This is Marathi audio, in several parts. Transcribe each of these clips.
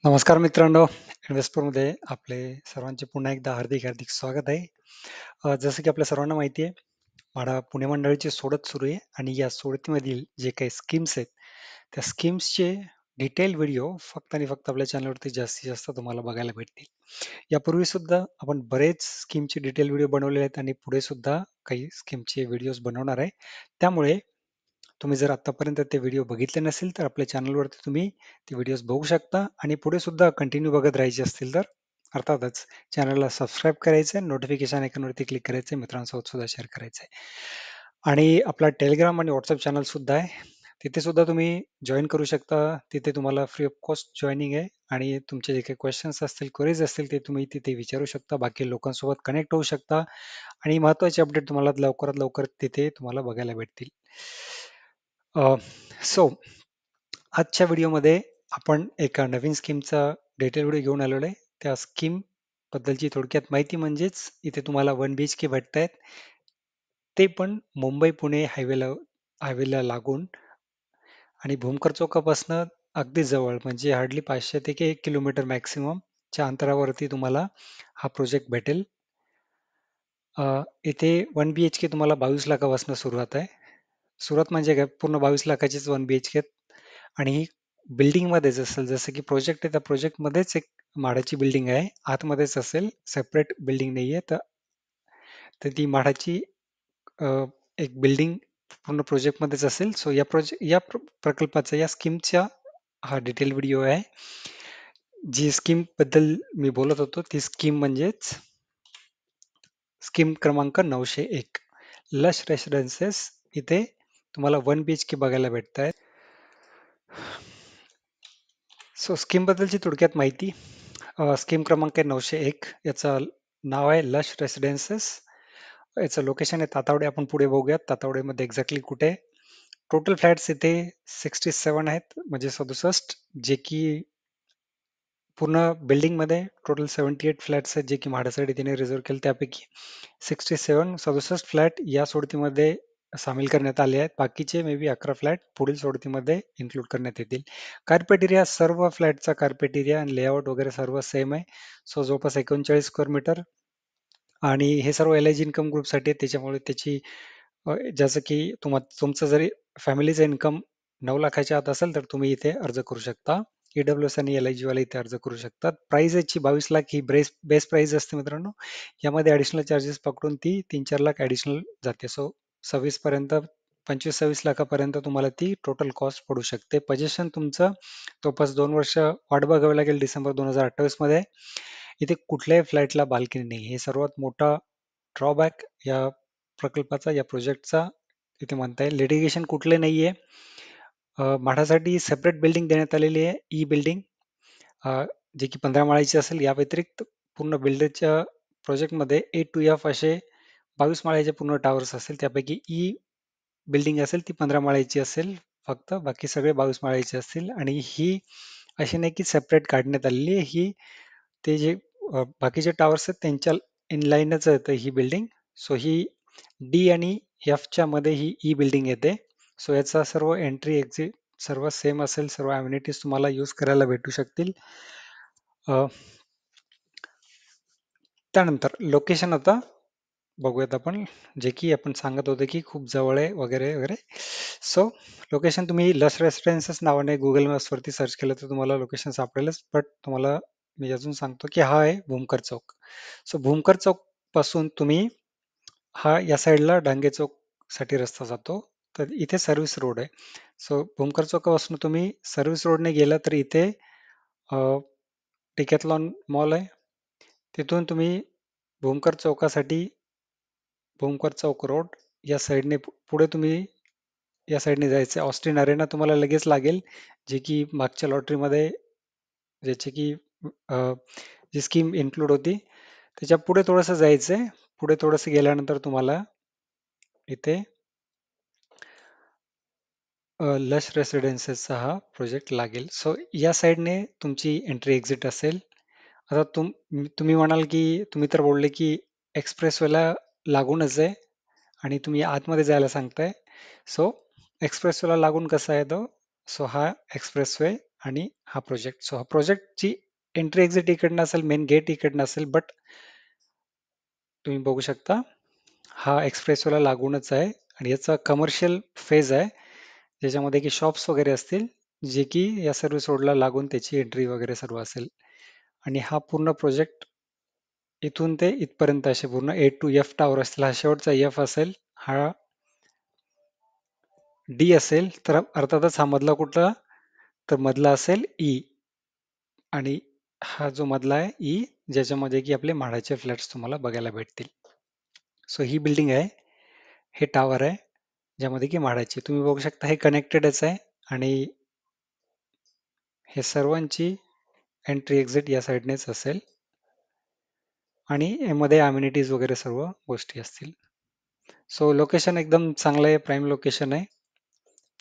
नमस्कार मित्रांनो, इन्व्हेस्टरमध्ये आपले सर्वांचे पुन्हा एकदा हार्दिक हार्दिक स्वागत आहे. जसं की आपल्या सर्वांना माहिती आहे, म्हाडा पुणे मंडळाची सोडत सुरू आहे आणि या सोडतीमधील जे काही स्कीम्स आहेत, त्या स्कीम्सचे डिटेल व्हिडिओ फक्त आणि फक्त आपल्या चॅनलवरती जास्तीत जास्त तुम्हाला बघायला भेटतील. यापूर्वी सुद्धा आपण बरेच स्कीमचे डिटेल व्हिडिओ बनवलेले आहेत आणि पुढे सुद्धा काही स्कीमचे व्हिडिओज बनवणार आहे. त्यामुळे तुम्ही जर आतापर्यंत ते व्हिडिओ बघितले नसेल तर आपल्या चॅनलवरती तुम्ही ते व्हिडिओज बघू शकता आणि पुढे सुद्धा कंटिन्यू बघत राहायचे असतील तर अर्थातच चॅनलला सबस्क्राईब करायचं आहे, नोटिफिकेशन आयकॉनवरती क्लिक करायचं आहे, मित्रांसोबत सुद्धा शेअर करायचं आहे. आणि आपला टेलिग्राम आणि व्हॉट्सअप चॅनल सुद्धा आहे. तिथे सुद्धा तुम्ही जॉईन करू शकता. तिथे तुम्हाला फ्री ऑफ कॉस्ट जॉईनिंग आहे आणि तुमचे जे काही क्वेश्चन्स असतील, क्वेरीज असतील ते तुम्ही तिथे विचारू शकता. बाकी लोकांसोबत कनेक्ट होऊ शकता आणि महत्त्वाचे अपडेट तुम्हाला लवकरात लवकर तिथे तुम्हाला बघायला भेटतील. सो आजच्या व्हिडिओमध्ये आपण एका नवीन स्कीमचा डिटेल व्हिडिओ घेऊन आलेलो आहे. त्या स्कीम बद्दलची थोडक्यात माहिती म्हणजेच इथे तुम्हाला 1 BHK भेटतायत. ते पण मुंबई-पुणे हायवेला लागून आणि भूमकर चौकापासनं अगदी जवळ म्हणजे हार्डली 500 ते 1 किलोमीटर मॅक्सिममच्या अंतरावरती तुम्हाला हा प्रोजेक्ट भेटेल. इथे 1 BHK तुम्हाला 22 लाखापासून सुरुवात आहे. सुरुवात म्हणजे काय पूर्ण 22 लाखाचीच 1 BHK आणि ही बिल्डिंगमध्येच असेल जसं की प्रोजेक्ट आहे त्या प्रोजेक्टमध्येच एक माडाची बिल्डिंग आहे. आतमध्येच असेल, सेपरेट बिल्डिंग नाहीये. तर तर ती माडाची अ, एक बिल्डिंग पूर्ण प्रोजेक्टमध्येच असेल. सो प्रकल्पाचा या स्कीमचा हा डिटेल व्हिडिओ आहे. जी स्कीम बद्दल मी बोलत होतो ती स्कीम म्हणजेच स्कीम क्रमांक 901 लश रेसिडेन्सेस. इथे तुम्हाला 1 BHK बघायला भेटतायत. सो स्कीम बद्दलची थोडक्यात माहिती. स्कीम क्रमांक आहे 901. याचं नाव आहे लश रेसिडेन्सेस. याचं लोकेशन आहे तातावडे. आपण पुढे बघूयात तातावडेमध्ये एक्झॅक्टली कुठे आहे. टोटल फ्लॅट्स इथे 67 आहेत म्हणजे 67, जे की पूर्ण बिल्डिंगमध्ये टोटल 78 फ्लॅट्स आहेत जे की म्हाडासाठी तिने रिझर्व केले. त्यापैकी 67 फ्लॅट या सोडतीमध्ये सामील करण्यात आले आहेत. बाकीचे मे बी 11 फ्लॅट पुढील सोडतीमध्ये इन्क्लूड करण्यात येतील. कार्पेट एरिया सर्व फ्लॅटचा कार्पेट एरिया आणि लेआउट वगैरे सर्व सेम आहे. सो जवळपास 39 स्क्वेअर मीटर आणि हे सर्व LIG इन्कम ग्रुपसाठी आहे. त्याच्यामुळे त्याची जसं की तुमचं जरी फॅमिलीचं इन्कम 9 लाखाच्या आत असेल तर तुम्ही इथे अर्ज करू शकता. EWS आणि LIG वाले इथे अर्ज करू शकतात. प्राइस याची 22 लाख ही बेस प्राइस असते मित्रांनो. यामध्ये ॲडिशनल चार्जेस पकडून ती 3-4 लाख ॲडिशनल जाते. सो 26 पर्यंत 25-26 लाखापर्यंत तुम्हाला ती टोटल कॉस्ट पडू शकते. पोझिशन तुमचं जवळपास 2 वर्ष वाट बघावी लागेल डिसेंबर 2028 मध्ये. इथे कुठल्याही फ्लॅटला बाल्कनी नाही. हे सर्वात मोठा ड्रॉबॅक या प्रकल्पाचा, या प्रोजेक्टचा इथे म्हणता येईल. लिटिगेशन कुठले नाहीये. म्हाडासाठी सेपरेट बिल्डिंग देण्यात आलेली आहे, ई बिल्डिंग, जे की 15 माळ्याची असेल. या व्यतिरिक्त पूर्ण बिल्डरच्या प्रोजेक्टमध्ये A to F असे 22 माळ्याचे पूर्ण टावर्स असेल. त्यापैकी ई बिल्डिंग असेल ती 15 माळ्याची असेल फक्त. बाकी सगळे 22 माळ्याचे असतील आणि ही अशी नाही की सेपरेट काढण्यात आलेली आहे. ही ते जे बाकीचे टावर्स आहेत त्यांच्या इनलाईनच येते ही बिल्डिंग. सो ही डी आणि एफच्या मध्ये ही ई बिल्डिंग येते. सो याचा सर्व एंट्री एक्झिट सर्व सेम असेल. सर्व अम्युनिटीज तुम्हाला यूज करायला भेटू शकतील. त्यानंतर लोकेशन आता बघूयात आपण, जे की आपण सांगत होतो की खूप जवळ आहे वगैरे वगैरे. सो लोकेशन तुम्ही लस रेसिडेन्सेस नावाने गुगल मॅप्सवरती सर्च केलं तर तुम्हाला लोकेशन सापडेलच. बट तुम्हाला मी अजून सांगतो की हा आहे भूमकर चौक. सो भूमकर चौक पासून तुम्ही हा या साईडला डांगे चौक साठी रस्ता जातो. तर इथे सर्व्हिस रोड आहे. सो भूमकर चौकापासून तुम्ही सर्व्हिस रोडने गेला तर इथे डिकॅथलॉन मॉल आहे. तिथून तुम्ही भूमकर चौकासाठी भूमकर चौक रोड या साईडने पुढे तुम्ही या साईडने जायचं. ऑस्टिन अरेना तुम्हाला लगेच लागेल, जे की मागच्या लॉटरीमध्ये ज्याची की जी स्कीम इन्क्लूड होती. त्याच्या पुढे थोडंसं जायचंय. पुढे थोडंसं गेल्यानंतर तुम्हाला इथे लश रेसिडेन्सेसचा हा प्रोजेक्ट लागेल. सो या साईडने तुमची एंट्री एक्झिट असेल. आता तुम्ही म्हणाल की तुम्ही तर बोलले की एक्सप्रेसवेला लागूनच आहे आणि तुम्ही आतमध्ये जायला सांगताय. सो एक्सप्रेसवेला लागून कसा आहे तो? सो हा एक्सप्रेसवे आणि हा प्रोजेक्ट. सो हा प्रोजेक्टची एंट्री एक्झिट इकडनं असेल, मेन गेट इकडनं असेल, बट तुम्ही बघू शकता हा एक्सप्रेसवेला लागूनच आहे आणि याचा कमर्शियल फेज आहे ज्याच्यामध्ये की शॉप्स वगैरे असतील जे की या सर्व्हिस रोडला लागून त्याची एंट्री वगैरे सर्व असेल. आणि हा पूर्ण प्रोजेक्ट इथून ते इथपर्यंत असे पूर्ण ए टू एफ टावर असतील. हा शेवटचा एफ असेल, हा डी असेल, तर अर्थातच हा मधला कुठला, तर मधला असेल ई. आणि हा जो मधला आहे ई, ज्याच्यामध्ये की आपले म्हाडाचे फ्लॅट्स तुम्हाला बघायला भेटतील. सो ही बिल्डिंग आहे, हे टावर आहे ज्यामध्ये की म्हाडाचे तुम्ही बघू शकता हे कनेक्टेडच आहे. आणि हे सर्वांची एंट्री एक्झिट या साईडनेच असेल आणि यामध्ये अम्युनिटीज वगैरे सर्व गोष्टी असतील. सो लोकेशन एकदम चांगलं आहे, प्राईम लोकेशन आहे,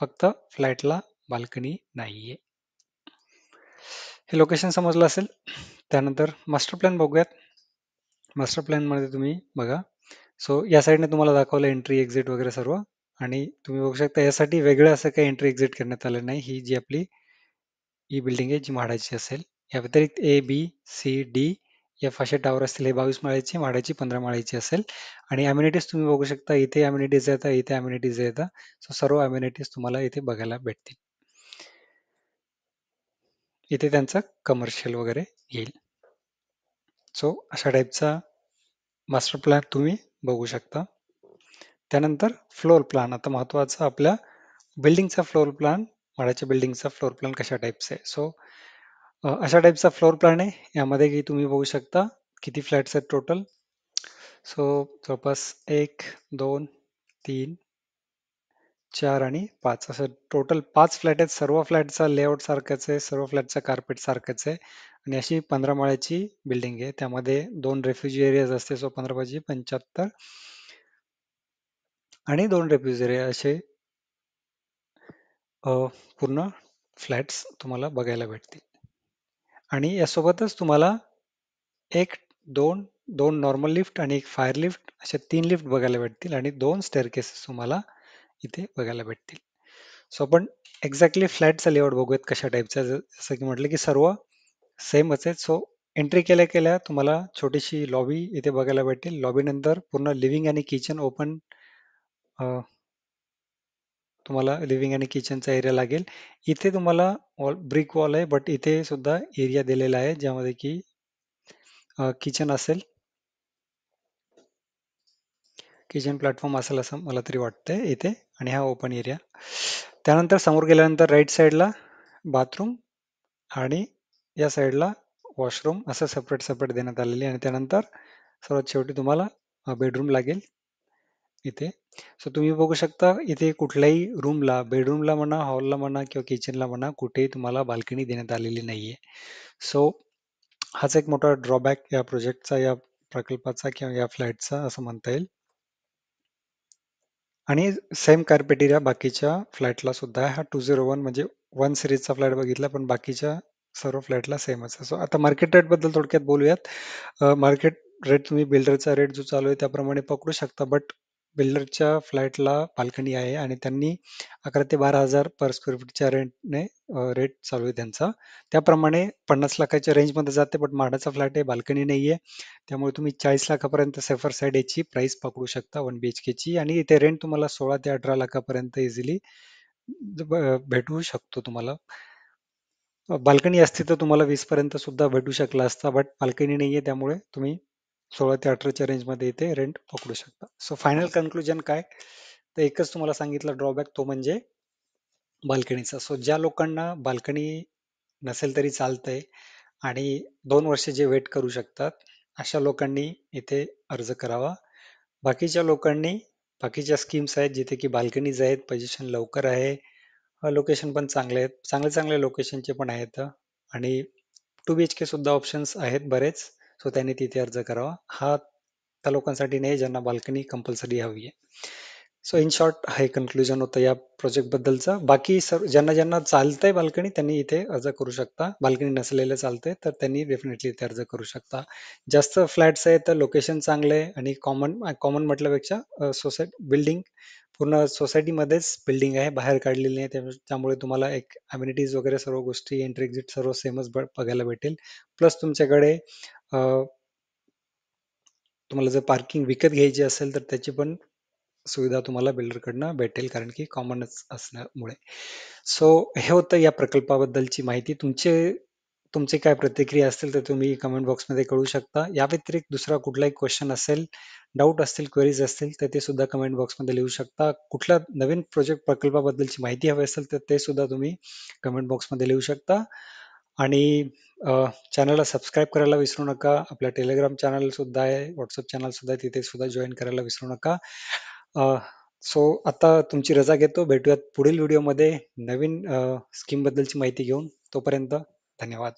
फक्त फ्लॅटला बाल्कनी नाहीये. हे लोकेशन समजलं असेल. त्यानंतर मास्टर प्लॅन बघूयात. मास्टर प्लॅन मध्ये तुम्ही बघा, सो या साईडने तुम्हाला दाखवलं एंट्री एक्झिट वगैरे सर्व. आणि तुम्ही बघू शकता यासाठी वेगळं असं काही एंट्री एक्झिट करण्यात आलं नाही. ही जी आपली ही बिल्डिंग आहे जी म्हाडाची असेल. या व्यतिरिक्त A B C D F असे टावर असतील. हे 22 माळ्याची, म्हाडाची 15 माळ्याची असेल. आणि अम्युनिटीज तुम्ही बघू शकता, इथे अम्युनिटीज येतात, इथे अम्युनिटीज येतात. सो सर्व अम्युनिटीज तुम्हाला इथे बघायला भेटतील. इथे त्यांचं कमर्शियल वगैरे येईल. सो अशा टाईपचा मास्टर प्लॅन तुम्ही बघू शकता. त्यानंतर फ्लोर प्लॅन. आता महत्वाचं आपल्या बिल्डिंगचा फ्लोर प्लॅन, म्हाडाच्या बिल्डिंगचा फ्लोर प्लॅन कशा टाईपचा आहे. सो अशा टाईपचा फ्लोर प्लॅन आहे. यामध्ये की तुम्ही बघू शकता किती फ्लॅट्स आहेत टोटल. सो जवळपास 1 2 3 4 आणि 5 असं टोटल 5 फ्लॅट आहेत. सर्व फ्लॅटचा लेआउट सारखंच आहे, सर्व फ्लॅटचा कार्पेट सारखंच आहे. आणि अशी 15 माळ्याची बिल्डिंग आहे. त्यामध्ये 2 रेफ्युजी एरियाज असते. सो 15 5 75 आणि 2 रेफ्युजी एरिया असे पूर्ण फ्लॅट्स तुम्हाला बघायला भेटतील. आणि यासोबतच तुम्हाला एक दोन दोन नॉर्मल लिफ्ट आणि एक फायर लिफ्ट अशा 3 लिफ्ट बघायला भेटतील आणि 2 स्टेअरकेसेस तुम्हाला इथे बघायला भेटतील. सो आपण एक्झॅक्टली फ्लॅटचा लेआउट बघूयात कशा टाईपचा. जसं की म्हटलं की सर्व सेमच आहेत. सो एंट्री केल्या केल्या तुम्हाला छोटीशी लॉबी इथे बघायला भेटेल. लॉबी नंतर पूर्ण लिव्हिंग आणि किचन ओपन, तुम्हाला लिव्हिंग आणि किचनचा एरिया लागेल. इथे तुम्हाला ब्रिक वॉल आहे, बट इथे सुद्धा एरिया दिलेला आहे ज्यामध्ये की किचन असेल, किचन प्लॅटफॉर्म असेल असं मला तरी वाटतंय इथे. आणि हा ओपन एरिया. त्यानंतर समोर गेल्यानंतर राईट साईडला बाथरूम आणि या साईडला वॉशरूम असं सेपरेट सेपरेट देण्यात आलेले. आणि त्यानंतर सर्वात शेवटी तुम्हाला बेडरूम लागेल इथे. सो तुम्ही बघू शकता इथे कुठल्याही रूमला, बेडरूमला म्हणा, हॉलला म्हणा किंवा किचनला म्हणा, कुठेही तुम्हाला बाल्कनी देण्यात आलेली नाहीये. सो हाच एक मोठा ड्रॉबॅक या प्रोजेक्टचा, या प्रकल्पाचा किंवा या फ्लॅटचा असं म्हणता येईल. आणि सेम कार्पेट एरिया बाकीच्या फ्लॅटला सुद्धा आहे. हा 201 म्हणजे 1 सिरीजचा फ्लॅट बघितला, पण बाकीच्या सर्व फ्लॅटला सेमच आहे. सो आता मार्केट रेट बद्दल थोडक्यात बोलूयात. मार्केट रेट तुम्ही बिल्डरचा रेट जो चालू आहे त्याप्रमाणे पकडू शकता, बट बिल्डरच्या फ्लॅटला बाल्कनी आहे आणि त्यांनी 11 ते 12,000 पर स्क्वेअर फीटच्या रेंटने रेट चालू आहे त्यांचा. त्याप्रमाणे 50 लाखाच्या रेंजमध्ये जाते, बट म्हाडाचा फ्लॅट आहे, बाल्कनी नाहीये. त्यामुळे तुम्ही 40 लाखापर्यंत सेफर साईड याची प्राइस पकडू शकता 1 BHK ची. आणि इथे रेंट तुम्हाला 16 ते 18 लाखापर्यंत इझिली भेटू शकतो तुम्हाला. बाल्कनी असती तर तुम्हाला 20 पर्यंत सुद्धा भेटू शकला असता, बट बाल्कनी नाहीये त्यामुळे तुम्ही 16 ते 18च्या रेंजमध्ये इथे रेंट पकडू शकता. सो फायनल कन्क्लुजन काय, तर एकच तुम्हाला सांगितलं ड्रॉबॅक, तो म्हणजे बाल्कनीचा. सो ज्या लोकांना बाल्कनी नसेल तरी चालतंय आणि 2 वर्ष जे वेट करू शकतात, अशा लोकांनी इथे अर्ज करावा. बाकीच्या लोकांनी बाकीच्या स्कीम्स आहेत जिथे की बाल्कनीज आहेत, पोझिशन लवकर आहे, लोकेशन पण चांगले आहेत, चांगले चांगले लोकेशनचे पण आहेत. आणि 2 BHK सुद्धा ऑप्शन्स आहेत बरेच. सो त्यांनी तिथे अर्ज करावा. हा त्या लोकांसाठी नाही ज्यांना बाल्कनी कंपल्सरी हवी आहे. सो इन शॉर्ट हे कन्क्लुजन होतं या प्रोजेक्ट बद्दलचं. बाकी सर्व ज्यांना ज्यांना चालतंय बाल्कनी त्यांनी इथे अर्ज करू शकता. बाल्कनी नसलेले चालतंय तर त्यांनी डेफिनेटली इथे अर्ज करू शकता. जास्त फ्लॅट्स आहे तर लोकेशन चांगलं आहे आणि कॉमन कॉमन म्हटल्यापेक्षा सोसायटी बिल्डिंग पूर्ण सोसायटीमध्येच बिल्डिंग आहे, बाहेर काढलेली नाही. त्यामुळे तुम्हाला एक अम्युनिटीज वगैरे सर्व गोष्टी एंट्री एक्झिट सर्व सेमच बघायला भेटेल. प्लस तुमच्याकडे तुम्हाला जर पार्किंग विकत घ्यायची असेल तर त्याची पण सुविधा तुम्हाला बिल्डरकडनं भेटेल, कारण की कॉमनच असल्यामुळे. सो हे होतं या प्रकल्पाबद्दलची माहिती. तुमचे काय प्रतिक्रिया असतील तर तुम्ही कमेंट बॉक्समध्ये कळू शकता. या व्यतिरिक्त दुसरा कुठलाही क्वेश्चन असेल, डाऊट असतील, क्वेरीज असतील तर ते सुद्धा कमेंट बॉक्समध्ये लिहू शकता. कुठल्या नवीन प्रोजेक्ट प्रकल्पाबद्दलची माहिती हवी असेल तर ते सुद्धा तुम्ही कमेंट बॉक्समध्ये लिहू शकता. आणि चॅनलला सबस्क्राईब करायला विसरू नका. आपला टेलिग्राम चॅनल सुद्धा आहे, व्हॉट्सअप चॅनल सुद्धा आहे, तिथे सुद्धा जॉईन करायला विसरू नका. सो आता तुमची रजा घेतो. भेटूयात पुढील व्हिडिओमध्ये नवीन स्कीम बद्दलची माहिती घेऊन. तोपर्यंत धन्यवाद.